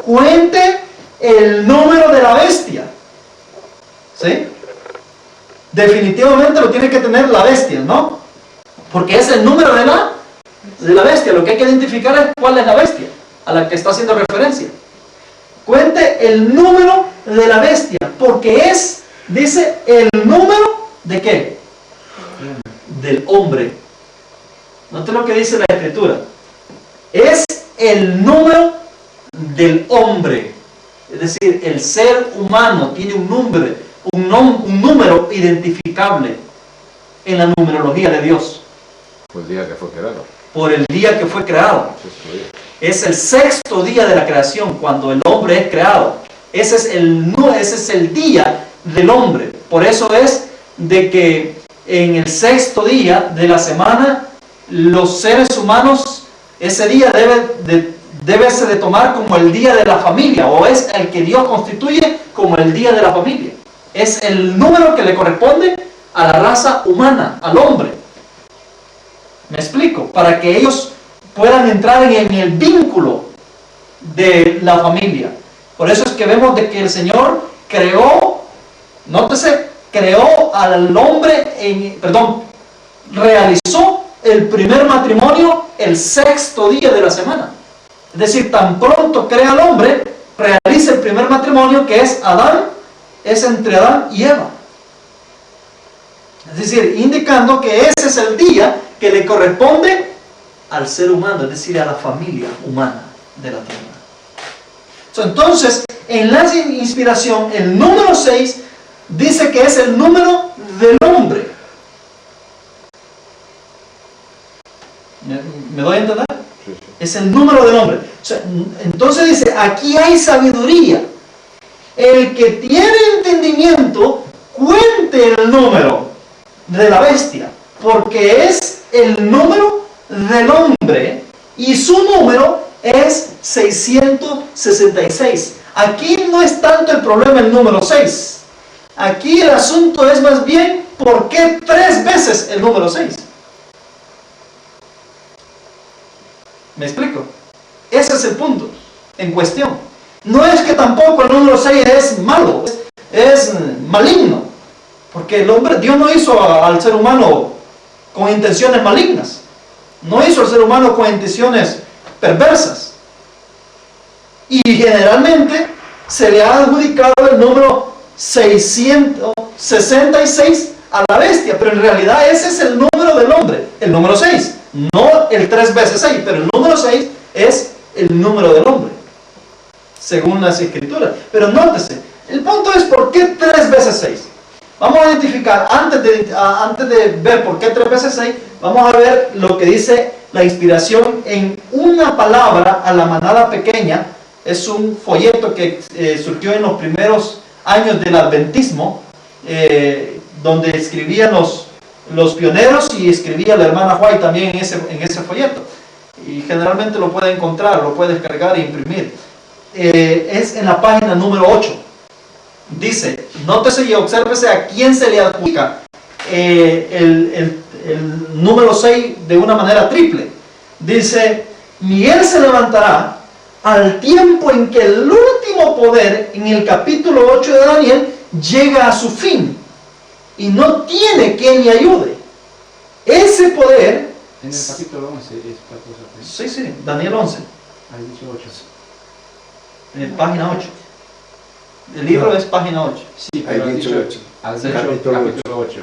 cuente el número de la bestia. ¿Sí? Definitivamente lo tiene que tener la bestia, ¿no? Porque es el número de la bestia. Lo que hay que identificar es cuál es la bestia a la que está haciendo referencia. Cuente el número de la bestia, porque es, dice, el número ¿de qué? Del hombre. Note lo que dice la Escritura. Es el número del hombre. Es decir, el ser humano tiene un número identificable en la numerología de Dios. Por el día que fue creado. Por el día que fue creado. Es el 6º día de la creación cuando el hombre es creado. Ese es el día del hombre. Por eso es de que en el 6º día de la semana los seres humanos, ese día debe ser de tomar como el día de la familia, o es el que Dios constituye como el día de la familia. Es el número que le corresponde a la raza humana, al hombre. ¿Me explico? Para que ellos puedan entrar en el vínculo de la familia. Por eso es que vemos de que el Señor creó, nótese, creó al hombre, realizó el primer matrimonio el 6º día de la semana. Es decir, tan pronto crea al hombre, realiza el primer matrimonio que es entre Adán y Eva. Es decir, indicando que ese es el día que le corresponde al ser humano, es decir, a la familia humana de la tierra. Entonces, en la inspiración, el número 6 dice que es el número del hombre. ¿Me doy a entender? Sí, sí. Es el número del hombre. Entonces dice, aquí hay sabiduría. El que tiene entendimiento, cuente el número de la bestia, porque es el número del hombre y su número es 666. Aquí no es tanto el problema el número 6. Aquí el asunto es más bien ¿por qué 3 veces el número 6? ¿Me explico? Ese es el punto en cuestión. No es que tampoco el número 6 es malo, es maligno. Porque Dios no hizo al ser humano con intenciones malignas. No hizo al ser humano con intenciones perversas. Y generalmente se le ha adjudicado el número 666 a la bestia, pero en realidad ese es el número del hombre, el número 6, no el 3 veces 6, pero el número 6 es el número del hombre, según las escrituras. Pero nótese, el punto es ¿por qué 3 veces 6? Vamos a identificar, antes de ver por qué 3 veces 6, vamos a ver lo que dice la inspiración en una palabra a la manada pequeña. Es un folleto que surgió en los primeros años del adventismo, donde escribían los pioneros y escribía la hermana White también en ese folleto. Y generalmente lo puede encontrar, lo puede descargar e imprimir. Es en la página número 8. Dice, nótese y obsérvese a quién se le adjudica el número 6 de una manera triple. Dice, Miguel se levantará al tiempo en que el último poder en el capítulo 8 de Daniel llega a su fin y no tiene quien le ayude. Ese poder... En el capítulo 11 es otra cosa. Sí, Daniel 11. Ahí dice 8. En página 8. El libro es página 8. Sí, pero has dicho capítulo 8.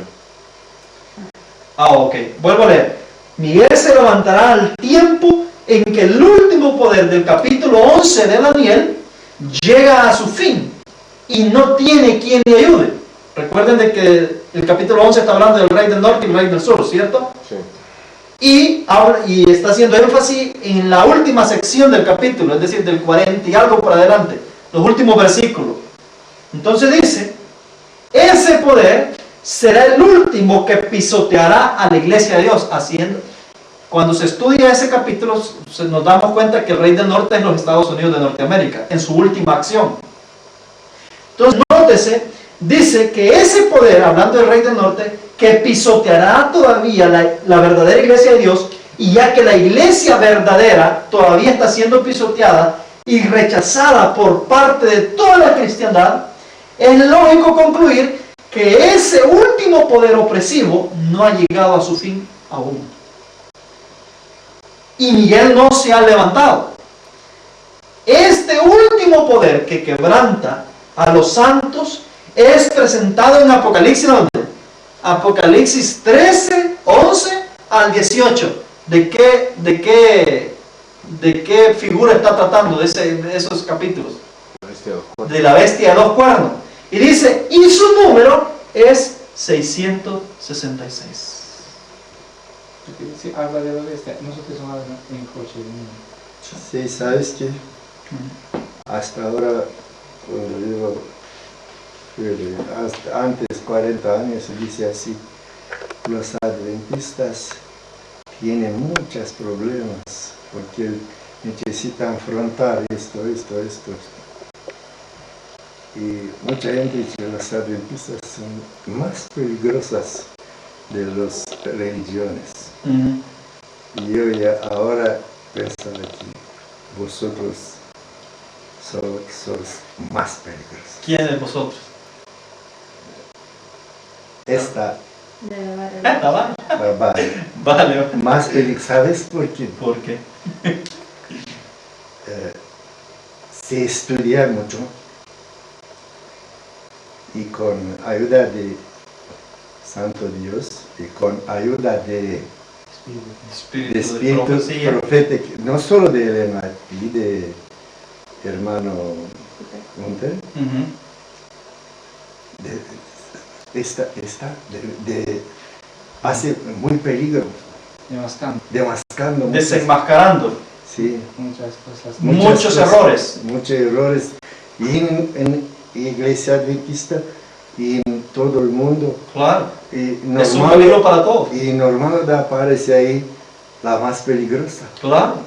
Ok. Vuelvo a leer. Miguel se levantará al tiempo en que el último poder del capítulo 11 de Daniel llega a su fin y no tiene quien le ayude. Recuerden de que el capítulo 11 está hablando del rey del norte y el rey del sur, ¿cierto? Sí. Y está haciendo énfasis en la última sección del capítulo, es decir, del 40 y algo para adelante, los últimos versículos. Entonces dice, ese poder será el último que pisoteará a la iglesia de Dios. Cuando se estudia ese capítulo, nos damos cuenta que el rey del norte es los Estados Unidos de Norteamérica, en su última acción. Entonces, nótese, dice que ese poder, hablando del rey del norte, que pisoteará todavía la verdadera iglesia de Dios, y ya que la iglesia verdadera todavía está siendo pisoteada y rechazada por parte de toda la cristiandad, es lógico concluir que ese último poder opresivo no ha llegado a su fin aún. Y Miguel no se ha levantado. Este último poder que quebranta a los santos es presentado en Apocalipsis, ¿dónde? Apocalipsis 13, 11 al 18. ¿De qué figura está tratando de esos capítulos? De la bestia de 2 cuernos. Y dice, y su número es 666. Si habla de la bestia, nosotros hablamos en coche. Sí, ¿sabes qué? Hasta ahora, cuando digo, hasta antes 40 años, dice así, los adventistas tienen muchos problemas porque necesitan afrontar esto. Y mucha gente dice que los adventistas son más peligrosas de las religiones. Y yo ya ahora pensaba que vosotros sois más peligrosos. ¿Quién de vosotros? Esta Vale. más peligrosa. ¿Sabes por qué? ¿Por qué? Se estudia mucho y con ayuda de Santo Dios y con ayuda de espíritu profético, no solo de Elena y de hermano Gunther, hace muy peligro, desenmascarando sí, muchas cosas, muchos errores. Y en iglesia adventista y en todo el mundo. Claro. Y es un peligro para todos. Y normal aparece ahí la más peligrosa. Claro.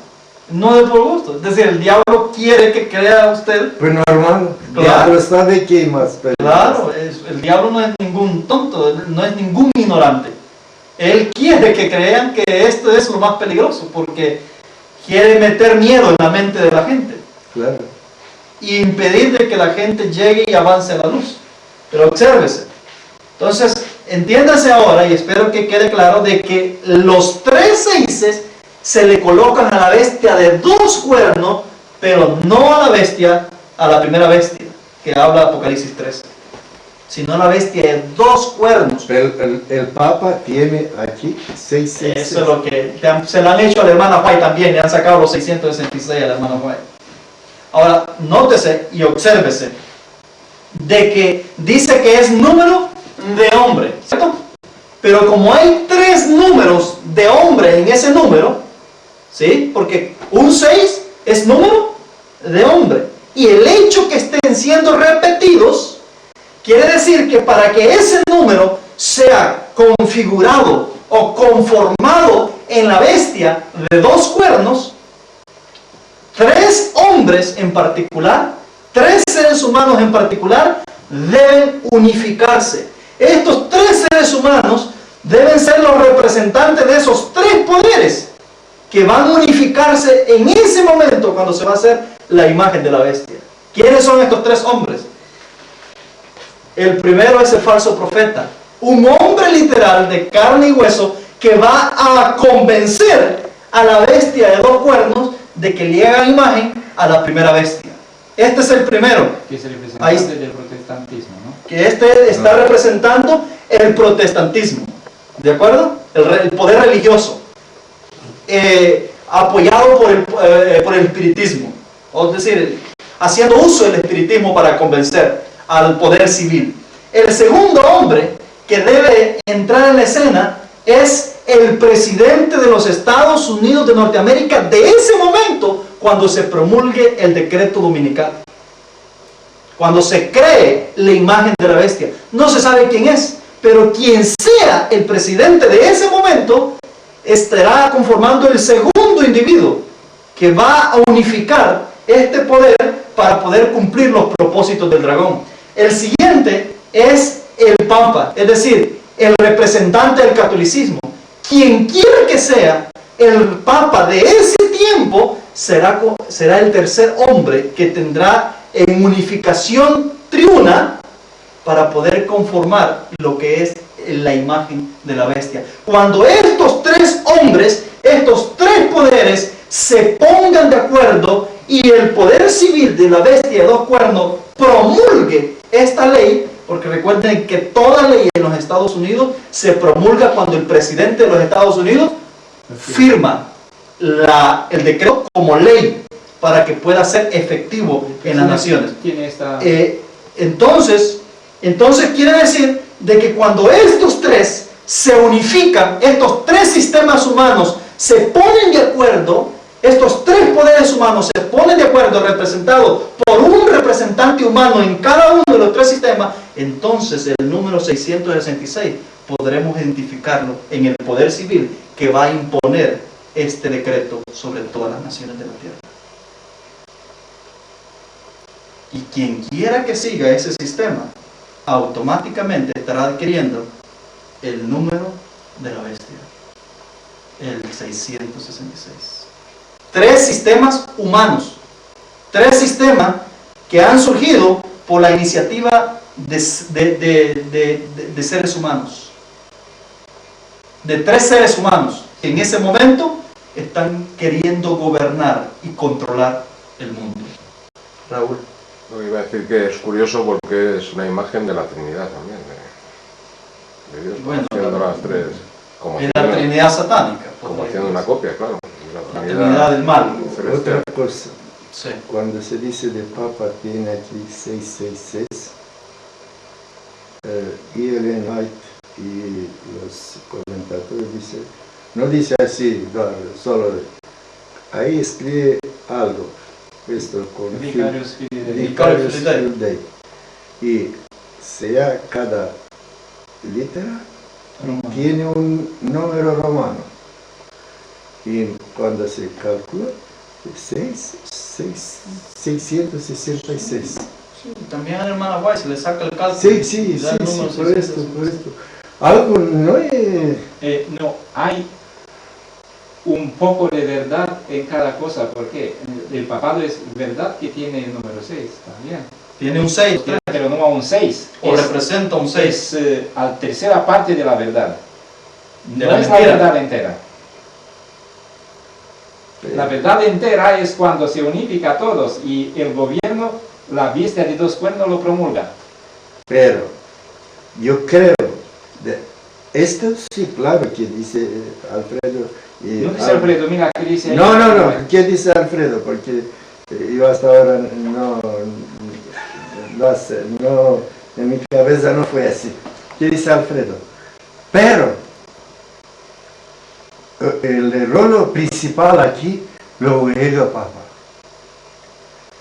No es por gusto. Es decir, el diablo quiere que crea usted. Pues normal. El Claro. diablo sabe que es más peligrosa. Claro, el diablo no es ningún tonto, no es ningún ignorante. Él quiere que crean que esto es lo más peligroso, porque quiere meter miedo en la mente de la gente. Claro. Y impedir de que la gente llegue y avance a la luz. Pero obsérvese. Entonces, entiéndase ahora, y espero que quede claro, de que los 3 seises se le colocan a la bestia de 2 cuernos, pero no a la bestia, a la primera bestia. que habla Apocalipsis 3, sino la bestia de 2 cuernos. Pero el Papa tiene aquí 666. Eso es lo que se lo han hecho a la hermana White también, le han sacado los 666 a la hermana White. Ahora, nótese y obsérvese de que dice que es número de hombre, ¿cierto? Pero como hay 3 números de hombre en ese número, ¿sí? Porque un 6 es número de hombre. Y el hecho que estén siendo repetidos quiere decir que para que ese número sea configurado o conformado en la bestia de 2 cuernos, 3 hombres en particular, 3 seres humanos en particular, deben unificarse. Estos 3 seres humanos deben ser los representantes de esos 3 poderes que van a unificarse en ese momento cuando se va a hacer la imagen de la bestia. ¿Quiénes son estos 3 hombres? El primero es el falso profeta, un hombre literal de carne y hueso que va a convencer a la bestia de 2 cuernos de que le haga imagen a la primera bestia. Este es el primero. Que es el representante del protestantismo, ¿no? Que este está representando el protestantismo, ¿de acuerdo? El poder religioso, apoyado por el espiritismo, es decir, haciendo uso del espiritismo para convencer al poder civil. El segundo hombre que debe entrar en la escena es el presidente de los Estados Unidos de Norteamérica de ese momento, cuando se promulgue el decreto dominical, cuando se cree la imagen de la bestia. No se sabe quién es, pero quien sea el presidente de ese momento estará conformando el segundo individuo que va a unificar este poder para poder cumplir los propósitos del dragón. El siguiente es el Papa, es decir, el representante del catolicismo. Quien quiera que sea el Papa de ese tiempo será el tercer hombre que tendrá en unificación triuna para poder conformar lo que es la imagen de la bestia. Cuando estos 3 hombres, estos 3 poderes se pongan de acuerdo y el poder civil de la bestia de 2 cuernos promulgue esta ley, porque recuerden que toda ley en los Estados Unidos se promulga cuando el presidente de los Estados Unidos firma el decreto como ley para que pueda ser efectivo en las naciones. Entonces quiere decir de que cuando estos 3 se unifican, estos 3 sistemas humanos se ponen de acuerdo, estos 3 poderes humanos se ponen de acuerdo, representados por un representante humano en cada uno de los 3 sistemas, entonces el número 666 podremos identificarlo en el poder civil que va a imponer este decreto sobre todas las naciones de la tierra. Y quien quiera que siga ese sistema, automáticamente estará adquiriendo el número de la bestia, el 666. 3 sistemas humanos, 3 sistemas que han surgido por la iniciativa de seres humanos, de 3 seres humanos que en ese momento están queriendo gobernar y controlar el mundo. Raúl. No, iba a decir que es curioso porque es una imagen de la Trinidad también, de Dios, bueno, haciendo las 3, como en la Trinidad satánica, como haciendo una copia, claro. La Trinidad del mal. Otra cosa, sí. Cuando se dice de Papa tiene aquí 666, Ellen White y los comentadores dicen, no dice así, no, solo ahí escribe algo, esto con Vicarius Fidei, y sea cada litera tiene un número romano, y cuando se calcula 666. Sí, también a la hermana White se le saca el cálculo. Sí, por esto. Algo no es... no, hay un poco de verdad en cada cosa, porque el papado es verdad que tiene el número 6 también. Tiene un 6, pero no a un 6. O representa un 6. Es la tercera parte de la verdad. De no la es mentira. la verdad entera. La verdad entera es cuando se unifica a todos y el gobierno la bestia de dos cuernos lo promulga. Pero yo creo, esto sí, claro, que dice Alfredo. No dice Alfredo, mira que dice... No, ¿qué dice Alfredo? Porque yo hasta ahora no, en mi cabeza no fue así. ¿Qué dice Alfredo? Pero el rol principal aquí lo juega el Papa.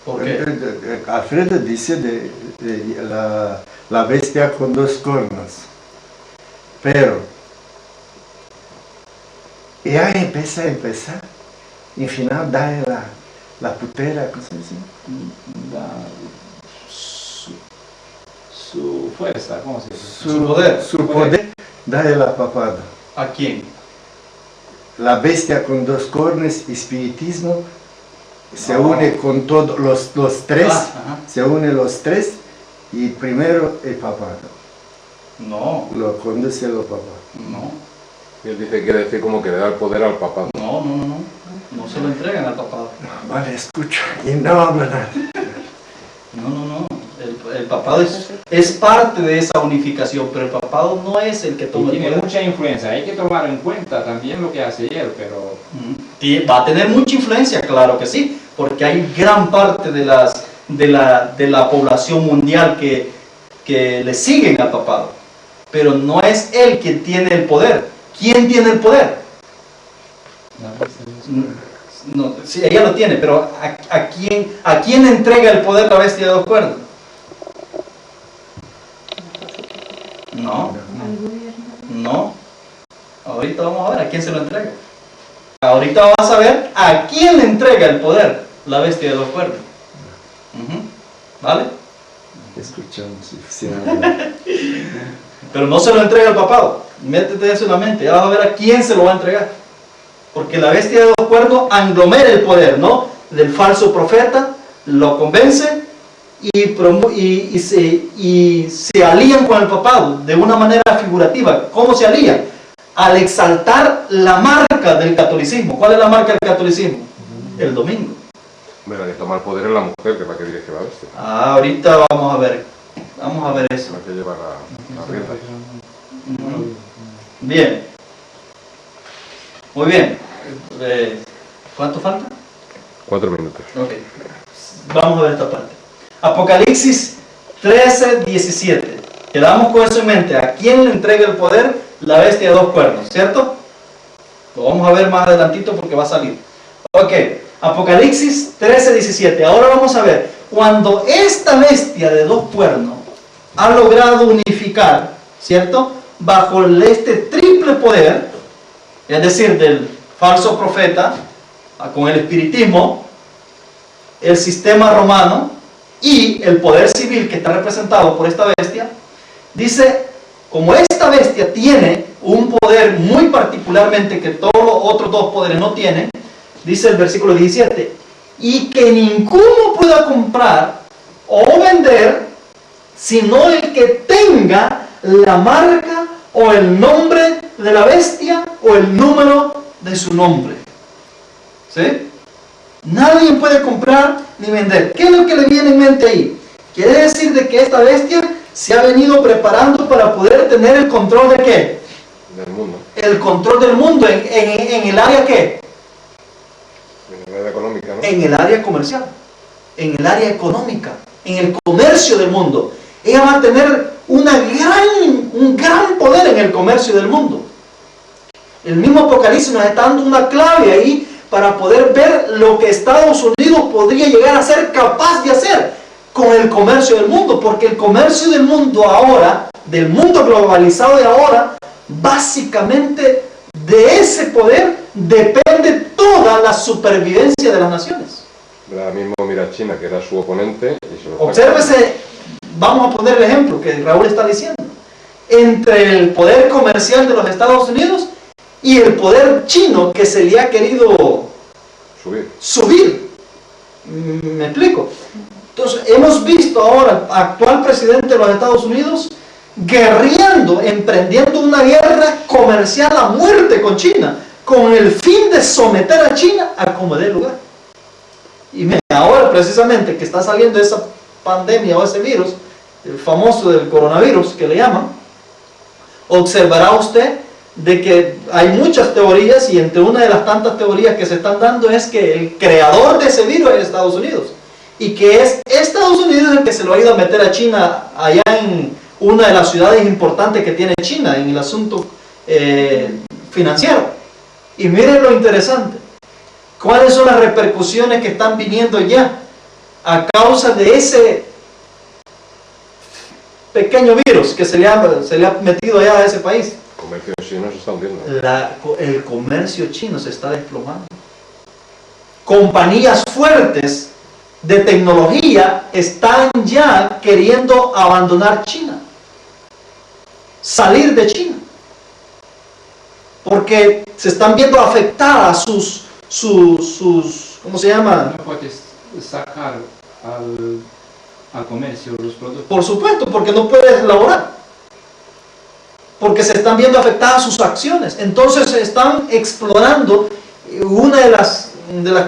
¿Por qué? Alfredo dice de la bestia con dos cornos. Pero ya empieza, y al final da la putera, ¿cómo se dice? Su fuerza, ¿cómo se dice? Su poder. Su poder da la papada. ¿A quién? La bestia con dos cornos, espiritismo, se No. une con todos los tres, Ajá. se unen los tres, y primero el papado. No, Lo conduce el papado. no, Y él dice que quiere decir como que le da el poder al papado. no, no se lo entregan al papado. Vale, escucha, y no habla nada. No, el papado es parte de esa unificación, pero el papado no es el que Y toma el tiene poder. mucha influencia, hay que tomar en cuenta también lo que hace él, pero... Va a tener mucha influencia, claro que sí, porque hay gran parte de la población mundial que le siguen al papado, pero no es él quien tiene el poder. ¿Quién tiene el poder? No, sí, ella lo tiene, pero ¿a quién entrega el poder la bestia de dos cuernos? No. Ahorita vamos a ver a quién se lo entrega. Ahorita vas a ver a quién le entrega el poder la bestia de dos cuernos. ¿Vale? Escuchamos, sin hablar. Pero no se lo entrega al papado. Métete eso en la mente. Ya vas a ver a quién se lo va a entregar. Porque la bestia de dos cuernos aglomera el poder, ¿no? Del falso profeta, lo convence y se alían con el papado de una manera figurativa. ¿Cómo se alían? Al exaltar la marca del catolicismo. ¿Cuál es la marca del catolicismo? El domingo. Bueno, la que toma el poder es la mujer, que es la que dirige la bestia. Ahorita vamos a ver eso. La que lleva la rienda. Bien. Muy bien. ¿Cuánto falta? 4 minutos. Ok. Vamos a ver esta parte. Apocalipsis 13, 17. Quedamos con eso en mente. ¿A quién le entrega el poder la bestia de dos cuernos? ¿Cierto? Lo vamos a ver más adelantito porque va a salir. Ok. Apocalipsis 13, 17. Ahora vamos a ver. Cuando esta bestia de dos cuernos ha logrado unificar, ¿cierto? Bajo este triple poder, es decir, del falso profeta, con el espiritismo, el sistema romano y el poder civil que está representado por esta bestia, dice, como esta bestia tiene un poder muy particularmente que todos los otros dos poderes no tienen, dice el versículo 17, y que ninguno pueda comprar o vender, sino el que tenga la marca o el nombre de la bestia o el número de su nombre. ¿Sí? Nadie puede comprar ni vender. ¿Qué es lo que le viene en mente ahí? Quiere decir de que esta bestia se ha venido preparando para poder tener el control de ¿qué? Del mundo. El control del mundo. ¿En el área qué? En el área económica, ¿no? En el área comercial, en el área económica, en el comercio del mundo. Ella va a tener un gran poder en el comercio del mundo. El mismo Apocalipsis nos está dando una clave ahí para poder ver lo que Estados Unidos podría llegar a ser capaz de hacer con el comercio del mundo, porque el comercio del mundo ahora, del mundo globalizado de ahora, básicamente de ese poder depende toda la supervivencia de las naciones. La misma mira China, que era su oponente, y se lo Obsérvese, vamos a poner el ejemplo que Raúl está diciendo, entre el poder comercial de los Estados Unidos y el poder chino que se le ha querido subir. ¿Me explico? Entonces, hemos visto ahora al actual presidente de los Estados Unidos guerreando, emprendiendo una guerra comercial a muerte con China, con el fin de someter a China a como dé lugar. Y mira, ahora precisamente que está saliendo esa pandemia o ese virus, el famoso del coronavirus que le llaman, observará usted de que hay muchas teorías, y entre una de las tantas teorías que se están dando es que el creador de ese virus es Estados Unidos, y que es Estados Unidos el que se lo ha ido a meter a China allá en una de las ciudades importantes que tiene China en el asunto financiero. Y miren lo interesante, cuáles son las repercusiones que están viniendo ya a causa de ese pequeño virus que se le ha metido allá a ese país. El comercio chino se está hundiendo. El comercio chino se está desplomando. Compañías fuertes de tecnología están ya queriendo abandonar China, salir de China, porque se están viendo afectadas sus ¿cómo se llama? No puedes sacar al comercio los productos. Por supuesto, porque no puedes elaborar, porque se están viendo afectadas sus acciones. Entonces están explorando. Una de las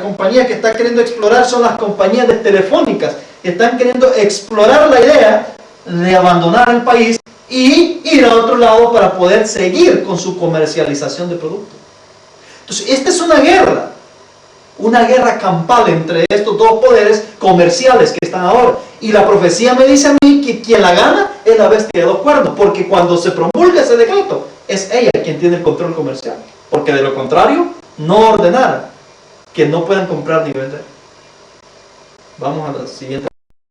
compañías que está queriendo explorar son las compañías de telefónicas. Están queriendo explorar la idea de abandonar el país y ir a otro lado para poder seguir con su comercialización de productos. Entonces, esta es una guerra campal entre estos dos poderes comerciales que están ahora. Y la profecía me dice a mí que quien la gana es la bestia de dos cuernos, porque cuando se promulga ese decreto, es ella quien tiene el control comercial. Porque de lo contrario, no ordenara que no puedan comprar ni vender. Vamos a la siguiente.